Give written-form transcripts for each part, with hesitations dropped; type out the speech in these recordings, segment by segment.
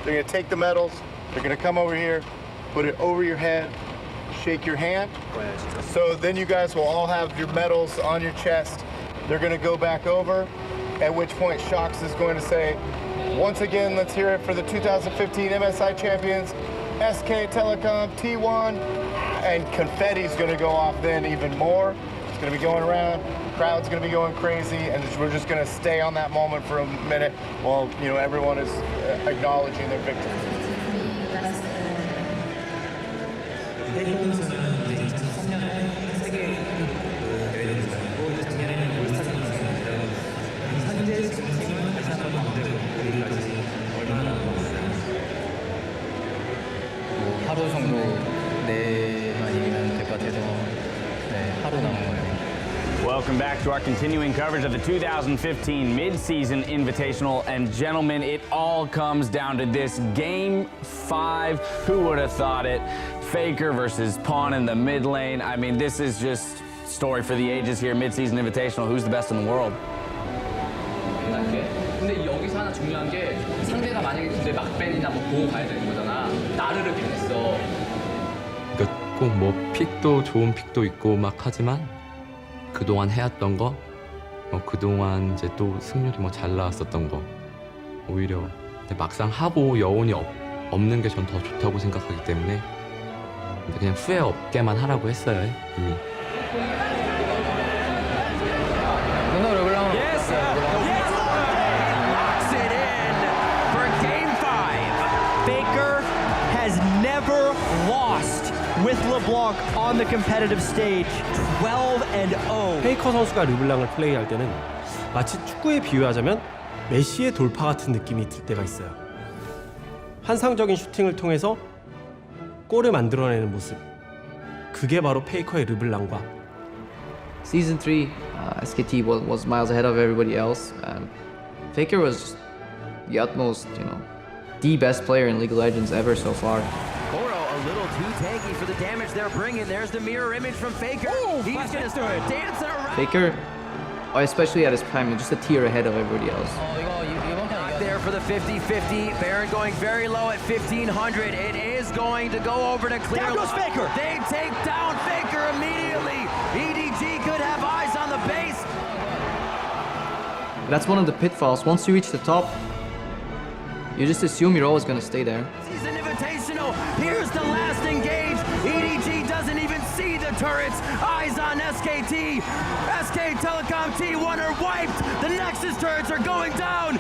They're gonna take the medals. They're gonna come over here, put it over your head, shake your hand. So then you guys will all have your medals on your chest. They're gonna go back over, at which point Shocks is going to say, once again, let's hear it for the 2015 MSI champions, SK Telecom T1, and confetti's gonna go off then even more. It's gonna be going around, crowd's gonna be going crazy, and we're just gonna stay on that moment for a minute while, you know, everyone is acknowledging their victory. 하루 정도 내만 이기면 될 것 같아서 하루 남은 거예요. Welcome back to our continuing coverage of the 2015 Mid-Season Invitational. And gentlemen, it all comes down to this Game 5. Who would have thought it? Faker versus Pawn in the mid lane. I mean, this is just story for the ages here. Mid-Season Invitational. Who's the best in the world? 근데 여기서 하나 중요한 게 상대가 만약에 근데 막벤이나 뭐 보고 가야 되는 거잖아. 나르를 밴했어. 그러니까 꼭 뭐 픽도 좋은 픽도 있고 막 하지만 그동안 해왔던 거, 그동안 이제 또 승률이 뭐 잘 나왔었던 거 오히려 근데 막상 하고 여운이 없는 게 전 더 좋다고 생각하기 때문에 그냥 후회 없게만 하라고 했어요 이미. With LeBlanc on the competitive stage, 12-0. 페이커 선수가 르블랑을 플레이할 때는 마치 축구에 비유하자면 메시의 돌파 같은 느낌이 들 때가 있어요. 환상적인 슈팅을 통해서 골을 만들어내는 모습. 그게 바로 페이커의 르블랑과 Season 3, SKT was miles ahead of everybody else. Faker was the utmost, the best player in League of Legends ever so far. A little too tanky for the damage they're bringing. There's the mirror image from Faker. He's gonna start dancing around. Faker, especially at his prime, just a tier ahead of everybody else. There for the 50-50. Baron going very low at 1500. It is going to go over to clear. Down goes Faker. They take down Faker immediately. EDG could have eyes on the base. That's one of the pitfalls. Once you reach the top, you just assume you're always gonna stay there. Season Invitational. Here's the last engage. EDG doesn't even see the turrets. Eyes on SKT. SK Telecom T1 are wiped. The Nexus turrets are going down.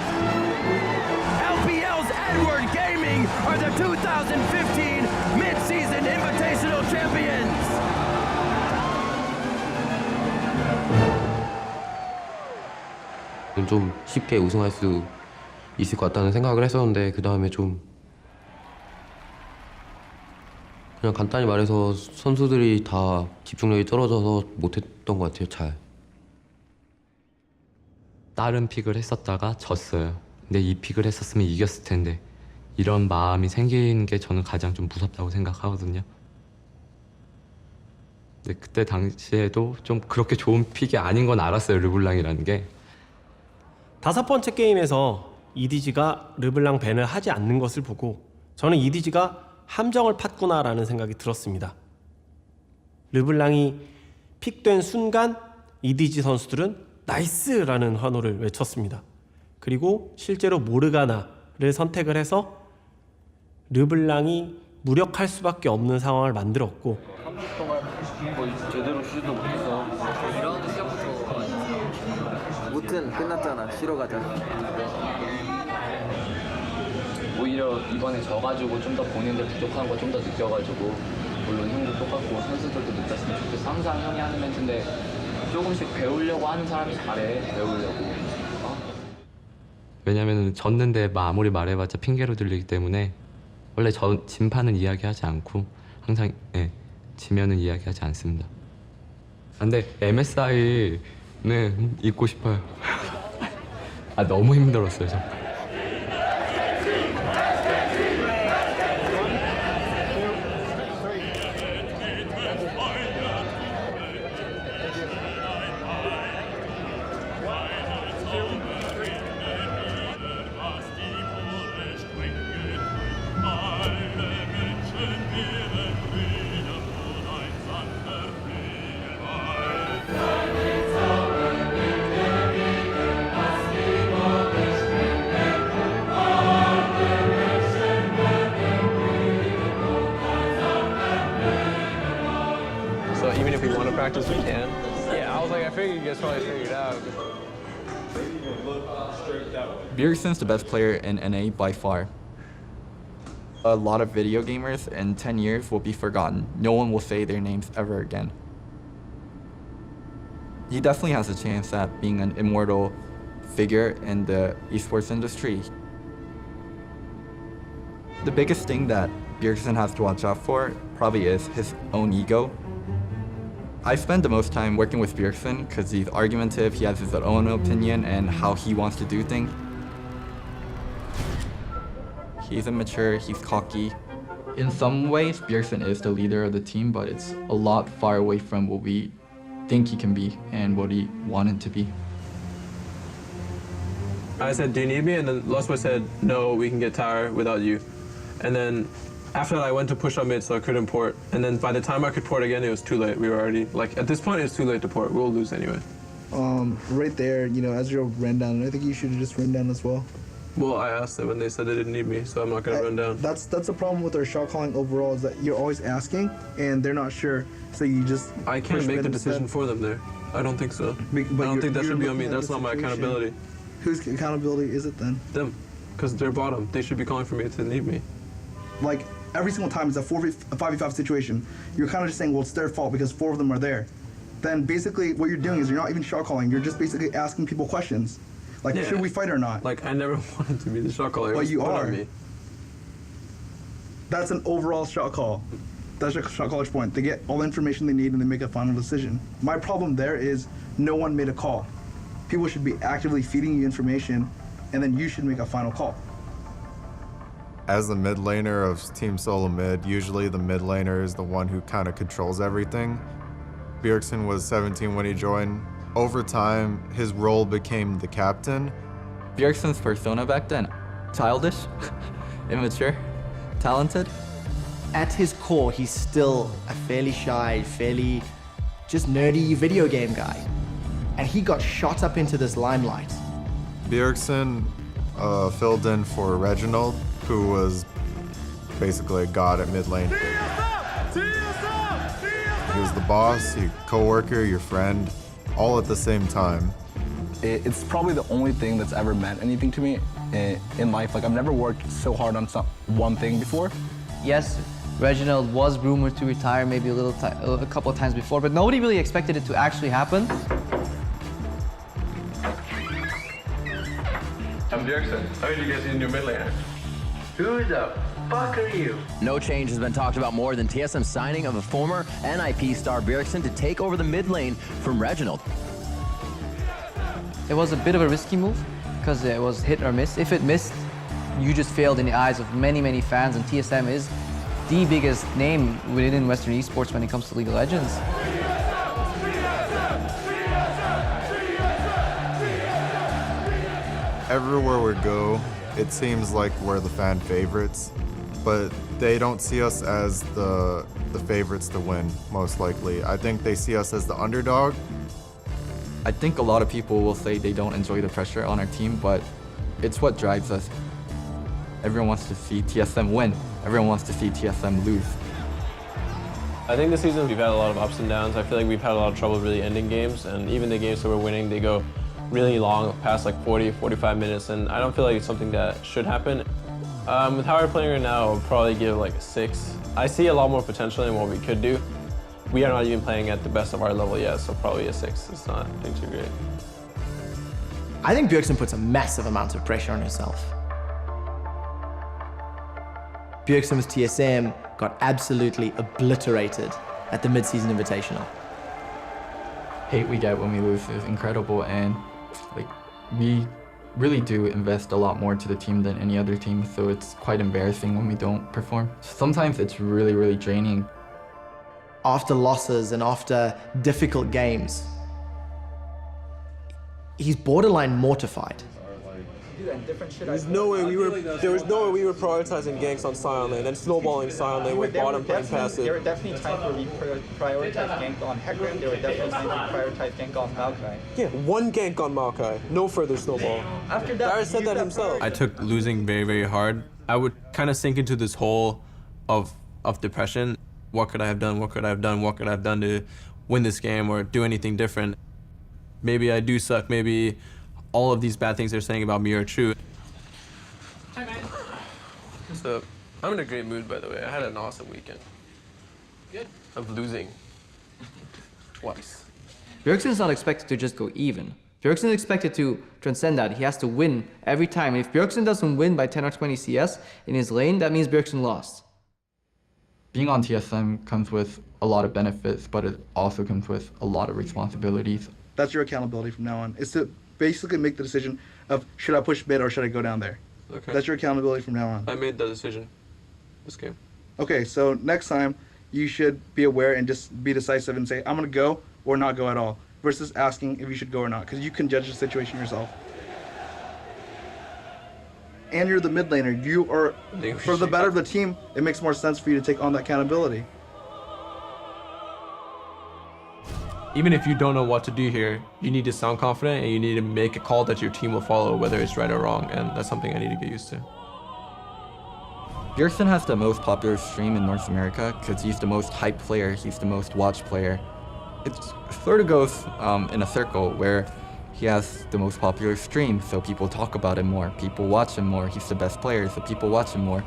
LPL's Edward Gaming are the 2015 Mid-Season Invitational Champions. 좀 쉽게 우승할 수 있을 것 같다는 생각을 했었는데 그 다음에 좀 그냥 간단히 말해서 선수들이 다 집중력이 떨어져서 못했던 것 같아요. 잘 다른 픽을 했었다가 졌어요. 근데 이 픽을 했었으면 이겼을 텐데 이런 마음이 생기는 게 저는 가장 좀 무섭다고 생각하거든요. 근데 그때 당시에도 좀 그렇게 좋은 픽이 아닌 건 알았어요. 르블랑이라는 게. 5번째 게임에서 EDG가 르블랑 밴을 하지 않는 것을 보고 저는 EDG가 함정을 팠구나라는 생각이 들었습니다. 르블랑이 픽된 순간 EDG 선수들은 나이스라는 환호를 외쳤습니다. 그리고 실제로 모르가나를 선택을 해서 르블랑이 무력할 수밖에 없는 상황을 만들었고 30분 동안 제대로 쉬지도 못해서 2라운드 시작부터 무튼 끝났잖아. 쉬러 가자. 오히려 이번에 져가지고 좀 더 본인들 부족한 거 좀 더 느껴가지고 물론 형도 똑같고 선수들도 느꼈으면 좋겠어. 항상 형이 하는 멘트인데 조금씩 배우려고 하는 사람이 잘해. 배우려고. 왜냐면 졌는데 아무리 말해봤자 핑계로 들리기 때문에 원래 진판은 이야기하지 않고 항상 지면은 이야기하지 않습니다. 근데 MSI는 잊고 싶어요. 너무 힘들었어요. 저. we want to practice, we can. Yeah, I was like, I figured you guys probably figured it out. Bjergsen's the best player in NA by far. A lot of video gamers in 10 years will be forgotten. No one will say their names ever again. He definitely has a chance at being an immortal figure in the esports industry. The biggest thing that Bjergsen has to watch out for probably is his own ego. I spend the most time working with Bjergsen because he's argumentative, he has his own opinion and how he wants to do things. He's immature, he's cocky. In some ways, Bjergsen is the leader of the team, but it's a lot far away from what we think he can be and what he wanted to be. I said, do you need me? And then Lusma said, no, we can get tower without you. And then after that, I went to push up mid, so I couldn't port. And then by the time I could port again, it was too late. We were already, like, at this point, it's too late to port. We'll lose anyway. Right there, you know, Ezreal ran down, and I think you should have just run down as well. Well, I asked them, and they said they didn't need me, so I'm not going to run down. That's the problem with our shot calling overall, is that you're always asking, and they're not sure, so you just... I can't make the decision for them there. I don't think so. I don't think that should be on me. That's not my accountability. Whose accountability is it then? Them, because they're bottom. They should be calling for me to need me. Like, every single time it's a 5v5 situation, you're kind of just saying, well, it's their fault because 4 of them are there. Then basically what you're doing is you're not even shot calling, you're just basically asking people questions. Like, should we fight or not? Like, I never wanted to be the shot caller. Well, you are. Me. That's an overall shot call. That's a shot caller's point. They get all the information they need and they make a final decision. My problem there is no one made a call. People should be actively feeding you information, and then you should make a final call. As the mid laner of Team SoloMid, usually the mid laner is the one who kind of controls everything. Bjergsen was 17 when he joined. Over time, his role became the captain. Bjergsen's persona back then, childish, immature, talented. At his core, he's still a fairly shy, fairly just nerdy video game guy. And he got shot up into this limelight. Bjergsen filled in for Reginald, who was basically a god at mid lane. He was the boss, your co-worker, your friend, all at the same time. It's probably the only thing that's ever meant anything to me in life. Like, I've never worked so hard on one thing before. Yes, Reginald was rumored to retire maybe a couple of times before, but nobody really expected it to actually happen. I'm Bjergsen. How did you guys need a new mid laner? Who the fuck are you? No change has been talked about more than TSM's signing of a former NIP star Bjergsen to take over the mid lane from Reginald. It was a bit of a risky move because it was hit or miss. If it missed, you just failed in the eyes of many, many fans, and TSM is the biggest name within Western esports when it comes to League of Legends. Everywhere we go, it seems like we're the fan favorites, but they don't see us as the favorites to win, most likely. I think they see us as the underdog. I think a lot of people will say they don't enjoy the pressure on our team, but it's what drives us. Everyone wants to see TSM win. Everyone wants to see TSM lose. I think this season we've had a lot of ups and downs. I feel like we've had a lot of trouble really ending games, and even the games that we're winning, they go really long, past like 40, 45 minutes, and I don't feel like it's something that should happen. With how we're playing right now, I'll probably give like a 6. I see a lot more potential in what we could do. We are not even playing at the best of our level yet, so probably a 6. It's not doing too great. I think Bjergsen puts a massive amount of pressure on himself. Bjergsen with TSM got absolutely obliterated at the mid-season invitational. Hate we get when we lose is incredible, and like we really do invest a lot more to the team than any other team, so it's quite embarrassing when we don't perform. Sometimes it's really, really draining. After losses and after difficult games, he's borderline mortified. There was no way we were prioritizing ganks on Sion lane and snowballing Sion lane with bottom playing passive. There were definitely times where we prioritized gank on Hecarim. There were definitely times we prioritized gank on Maokai. Yeah, one gank on Maokai, no further snowball. After that, Darius said that himself. I took losing very, very hard. I would kind of sink into this hole of depression. What could I have done? What could I have done? What could I have done to win this game or do anything different. Maybe I do suck. Maybe all of these bad things they're saying about me are true. Hi, man. What's up? I'm in a great mood, by the way. I had an awesome weekend. Good. Of losing twice. Bjergsen is not expected to just go even. Bjergsen is expected to transcend that. He has to win every time. And if Bjergsen doesn't win by 10 or 20 CS in his lane, that means Bjergsen lost. Being on TSM comes with a lot of benefits, but it also comes with a lot of responsibilities. That's your accountability from now on. Is to basically make the decision of should I push mid or should I go down there. Okay. That's your accountability from now on. I made that decision this game. Okay, so next time you should be aware and just be decisive and say I'm gonna go or not go at all, versus asking if you should go or not, because you can judge the situation yourself. And you're the mid laner. You are, for the better of the team, it makes more sense for you to take on that accountability. Even if you don't know what to do here, you need to sound confident and you need to make a call that your team will follow, whether it's right or wrong, and that's something I need to get used to. Bjergsen has the most popular stream in North America because he's the most hyped player, he's the most watched player. It sort of goes in a circle where he has the most popular stream, so people talk about him more, people watch him more, he's the best player, so people watch him more.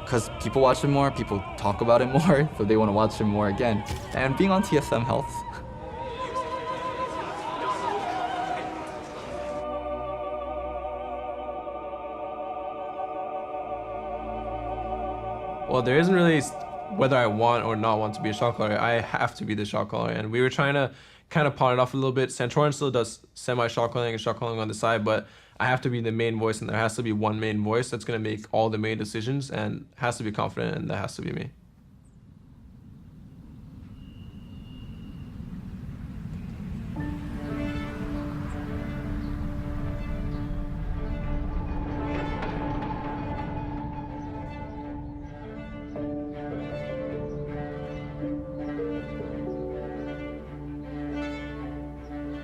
Because people watch him more, people talk about him more, so they want to watch him more again. And being on TSM helps. Well, there isn't really whether I want or not want to be a shot caller. I have to be the shot caller, and we were trying to kind of pawn it off a little bit. Santorin still does semi-shot calling and shot calling on the side, but I have to be the main voice, and there has to be one main voice that's going to make all the main decisions and has to be confident, and that has to be me.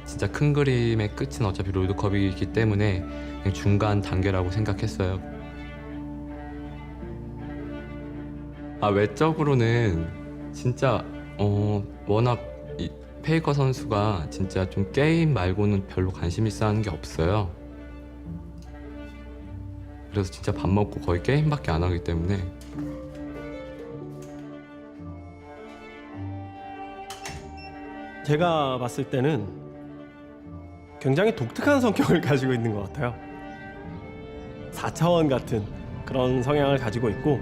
진짜 큰 그림의 끝은 어차피 롤드컵이기 때문에 그냥 중간 단계라고 생각했어요. 외적으로는 진짜 워낙 이 페이커 선수가 진짜 좀 게임 말고는 별로 관심 있어 하는 게 없어요. 그래서 진짜 밥 먹고 거의 게임밖에 안 하기 때문에 제가 봤을 때는 굉장히 독특한 성격을 가지고 있는 것 같아요. 4차원 같은 그런 성향을 가지고 있고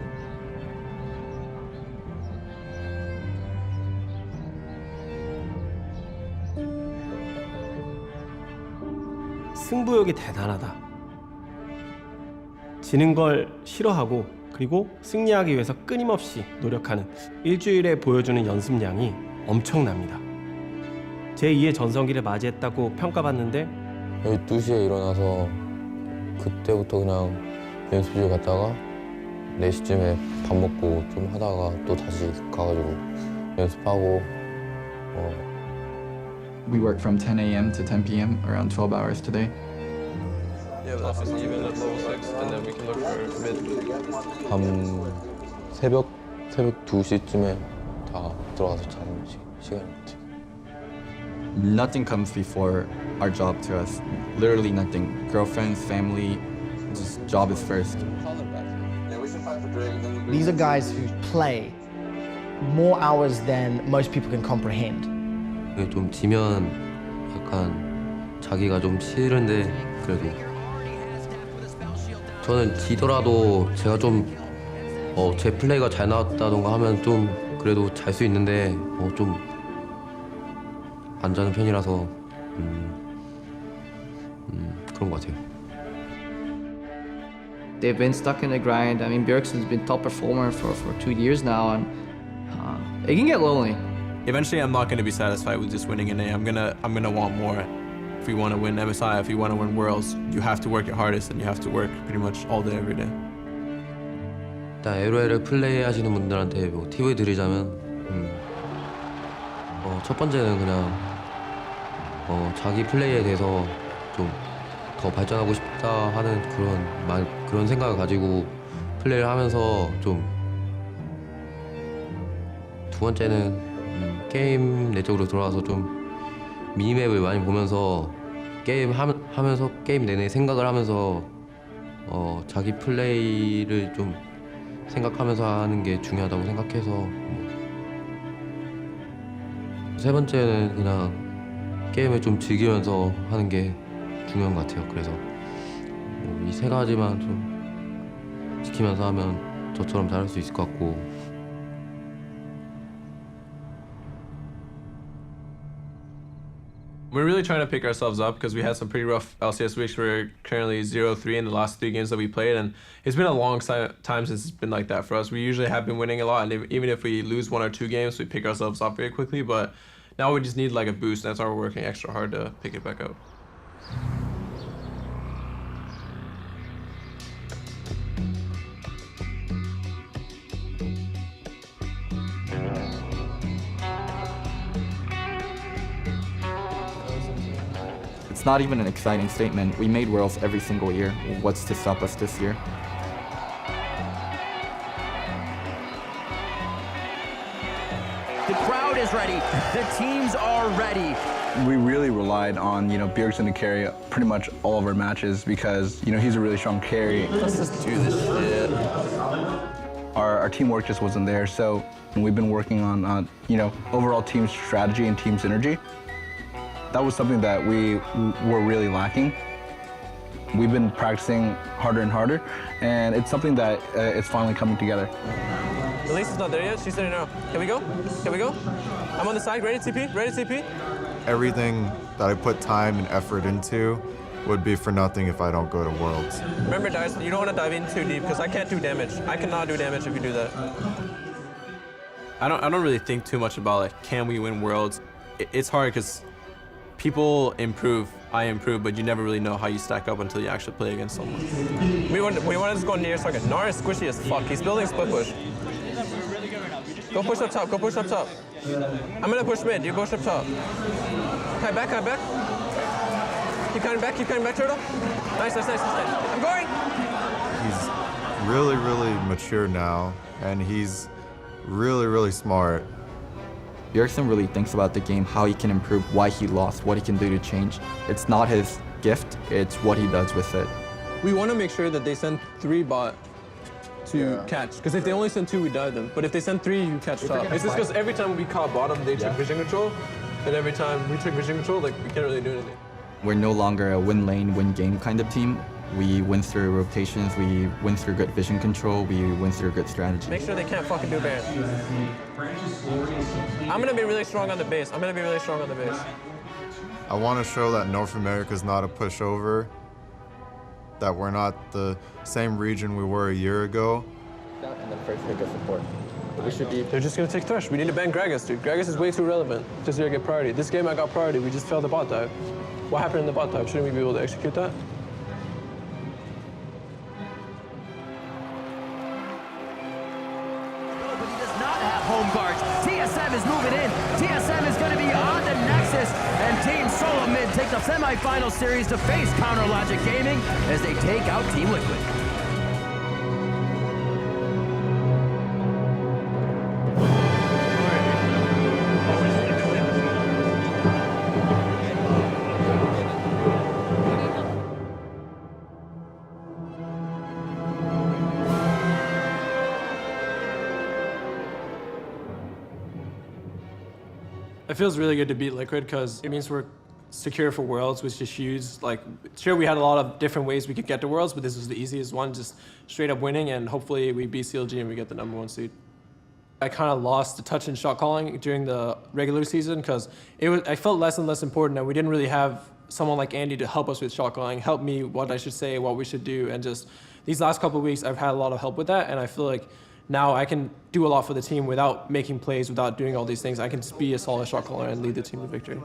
승부욕이 대단하다. 지는 걸 싫어하고 그리고 승리하기 위해서 끊임없이 노력하는 일주일에 보여주는 연습량이 엄청납니다. 제2의 전성기를 맞이했다고 평가받는데 12시에 일어나서 그때부터 그냥 연습실 갔다가 4시쯤에 밥 먹고 좀 하다가 또 다시 가가지고 연습하고 We work from 10 a.m. to 10 p.m. around 12 hours today. Yeah, that's even at level 6, and then we can look for mid. 새벽 2시쯤에 다 들어가서 자는 시간인 것 같아요. Nothing comes before our job to us. Literally nothing. Girlfriends, family, just job is first. These are guys who play more hours than most people can comprehend. 좀 지면 약간 자기가 좀 싫은데 그래도 저는 지더라도 제가 좀 제 플레이가 잘 나왔다던가 하면 좀 그래도 잘 수 있는데 좀 안 자는 편이라서 그런 것 같아요. They've been stuck in the grind. I mean, Bjergsen's been top performer for 2 years now, and it can get lonely. Eventually, I'm not going to be satisfied with just winning an A. I'm gonna want more. If you want to win MSI, if you want to win Worlds, you have to work your hardest, and you have to work pretty much all day, every day. 일단 LOL을 플레이하시는 분들한테 뭐 팁을 드리자면 첫 번째는 그냥 자기 플레이에 대해서 좀 더 발전하고 싶다 하는 그런 생각을 가지고 플레이를 하면서 좀 두 번째는 게임 내적으로 들어와서 좀 미니맵을 많이 보면서 게임 하면서 게임 내내 생각을 하면서 자기 플레이를 좀 생각하면서 하는 게 중요하다고 생각해서 세 번째는 그냥 게임을 좀 즐기면서 하는 게 중요한 것 같아요. 그래서 이 세 가지만 좀 지키면서 하면 저처럼 잘할 수 있을 것 같고. We're really trying to pick ourselves up because we had some pretty rough LCS weeks. We're currently 0-3 in the last 3 games that we played, and it's been a long time since it's been like that for us. We usually have been winning a lot, and even if we lose 1 or 2 games, we pick ourselves up very quickly, but now we just need like a boost, and that's why we're working extra hard to pick it back up. It's not even an exciting statement. We made Worlds every single year. What's to stop us this year? The crowd is ready. The teams are ready. We really relied on, Bjergsen to carry pretty much all of our matches because, he's a really strong carry. Let's just do this shit. Our teamwork just wasn't there, so we've been working on, overall team strategy and team synergy. That was something that we were really lacking. We've been practicing harder and harder, and it's something that it's finally coming together. Elisa's not there yet. She's there now. Can we go? Can we go? I'm on the side. Ready to TP? Ready to TP? Everything that I put time and effort into would be for nothing if I don't go to Worlds. Remember, guys, you don't want to dive in too deep because I can't do damage. I cannot do damage if you do that. I don't really think too much about like, can we win Worlds? It's hard because people improve, I improve, but you never really know how you stack up until you actually play against someone. We want to just go near target. Nar is squishy as fuck. He's building split push. Go push up top, go push up top. I'm gonna push mid, you push up top. Come back, come back. Keep coming back, Turtle. Nice. I'm going! He's really, really mature now, and he's really, really smart. Bjergsen really thinks about the game, how he can improve, why he lost, what he can do to change. It's not his gift, it's what he does with it. We want to make sure that they send 3 bot to catch, because if they only send 2, we dive them. But if they send 3, you catch top. It's just because every time we caught bottom, they took vision control, and every time we took vision control, like we can't really do anything. We're no longer a win lane, win game kind of team. We win through rotations, we win through good vision control, we win through good strategy. Make sure they can't fucking do Baron. I'm gonna be really strong on the base. I want to show that North America's not a pushover, that we're not the same region we were a year ago. And then first take a support. They're just gonna take Thresh. We need to ban Gragas, dude. Gragas is way too relevant. Just here to get priority. This game I got priority, we just failed the bot dive. What happened in the bot dive? Shouldn't we be able to execute that? Home guards. TSM is moving in. TSM is going to be on the Nexus. And Team SoloMid take the semi-final series to face Counter Logic Gaming as they take out Team Liquid. It feels really good to beat Liquid because it means we're secure for Worlds, which is huge. Like, sure, we had a lot of different ways we could get to Worlds, but this was the easiest one, just straight up winning, and hopefully we beat CLG and we get the #1 seed. I kind of lost the touch and shot calling during the regular season because I felt less and less important, and we didn't really have someone like Andy to help us with shot calling, help me what I should say, what we should do, and just these last couple of weeks I've had a lot of help with that, and I feel like now I can do a lot for the team without making plays, without doing all these things. I can just be a solid shot caller and lead the team to victory.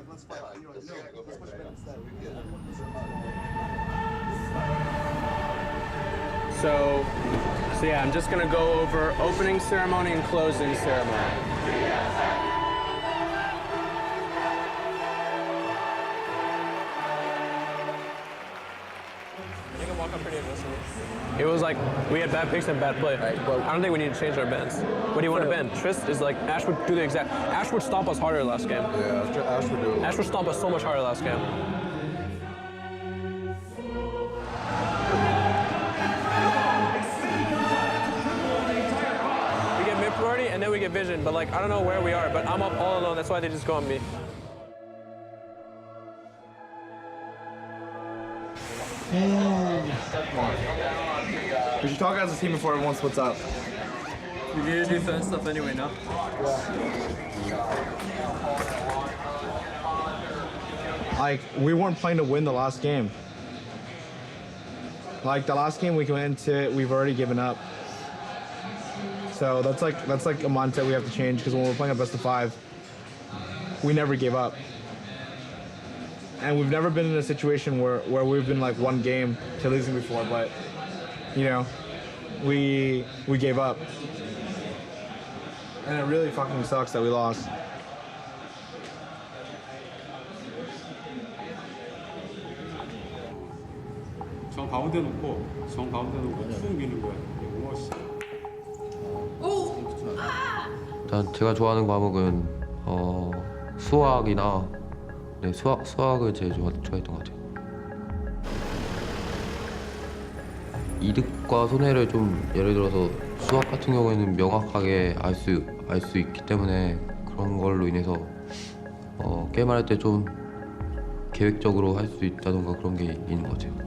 So yeah, I'm just gonna go over opening ceremony and closing ceremony. You can walk up pretty aggressively. It was like we had bad picks and bad play. I don't think we need to change our bans. What do you want to ban? Trist is like Ash would do the exact. Ash would stomp us harder last game. Yeah, Ash would do it. Ash would stomp us so much harder last game. We get mid priority and then we get vision, but like I don't know where we are. But I'm up all alone. That's why they just go on me. We should talk as a team before everyone splits up. We need to do fun stuff anyway now. Like, we weren't playing to win the last game. Like, the last game we went into, we've already given up. So that's like a mindset we have to change, because when we're playing a best of 5, we never gave up. And we've never been in a situation where we've been like one game to losing before, but you know, we gave up. And it really fucking sucks that we lost. 정 가운데 놓고 쭉 미는 거야. 일단 제가 좋아하는 과목은 수학이나 수학을 제일 좋아했던 것 같아요. 이득과 손해를 좀 예를 들어서 수학 같은 경우에는 명확하게 알 수 있기 때문에 그런 걸로 인해서 게임을 할 때 좀 계획적으로 할 수 있다던가 그런 게 있는 것 같아요.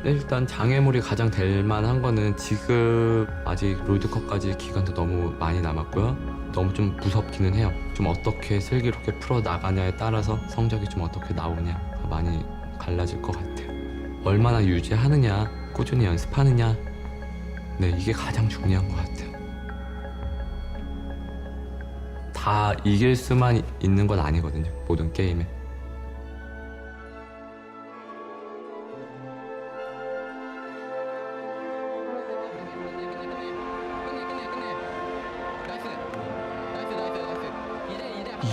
일단 장애물이 가장 될 만한 거는 지금 아직 롤드컵까지 기간도 너무 많이 남았고요. 너무 좀 무섭기는 해요. 좀 어떻게 슬기롭게 풀어나가냐에 따라서 성적이 좀 어떻게 나오냐가 많이 갈라질 것 같아요. 얼마나 유지하느냐, 꾸준히 연습하느냐, 네, 이게 가장 중요한 것 같아요. 다 이길 수만 있는 건 아니거든요, 모든 게임에.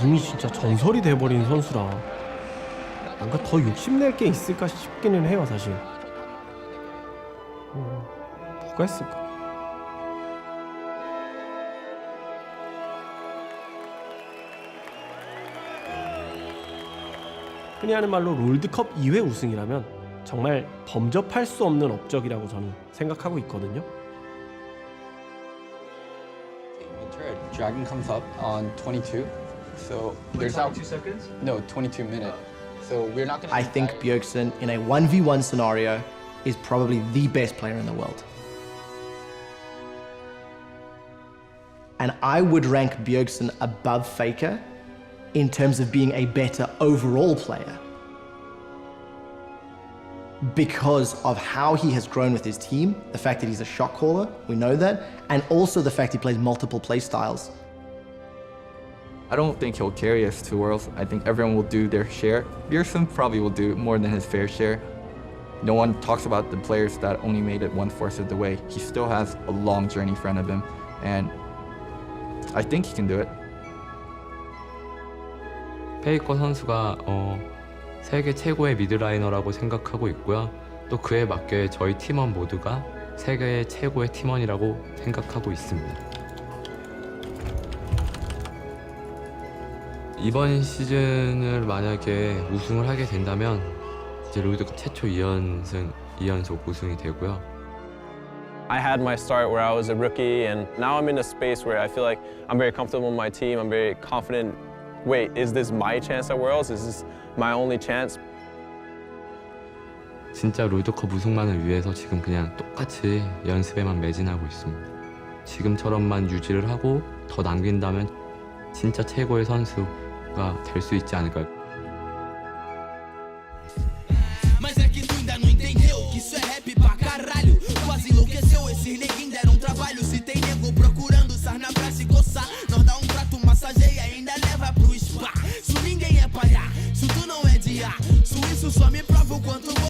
이미 진짜 전설이 돼버린 선수라 뭔가 더 욕심낼 게 있을까 싶기는 해요, 사실. 뭐가 있을까? 흔히 하는 말로 롤드컵 2회 우승이라면 정말 범접할 수 없는 업적이라고 저는 생각하고 있거든요. Dragon comes up on 22, so there's 22 seconds? No, 22 minutes. So we're not going to. I think Bjergsen in a 1v1 scenario is probably the best player in the world. And I would rank Bjergsen above Faker in terms of being a better overall player, because of how he has grown with his team, the fact that he's a shot caller, we know that, and also the fact he plays multiple play styles. I don't think he'll carry us to Worlds. I think everyone will do their share. Bjergsen probably will do more than his fair share. No one talks about the players that only made it 1/4 of the way. He still has a long journey in front of him, and I think he can do it. 페이커 선수가 세계 최고의 미드라이너라고 생각하고 있고요. 또 그에 맞게 저희 팀원 모두가 세계 최고의 팀원이라고 생각하고 있습니다. 이번 시즌을 만약에 우승을 하게 된다면 이제 롤드컵 최초 2연속 우승이 되고요. I had my start where I was a rookie, and now I'm in a space where I feel like I'm very comfortable with my team. I'm very confident. Wait, is this my chance at Worlds? Is this my only chance? 진짜 롤드컵 우승만을 위해서 지금 그냥 똑같이 연습에만 매진하고 있습니다. 지금처럼만 유지를 하고 더 남긴다면 진짜 최고의 선수가 될 수 있지 않을까요?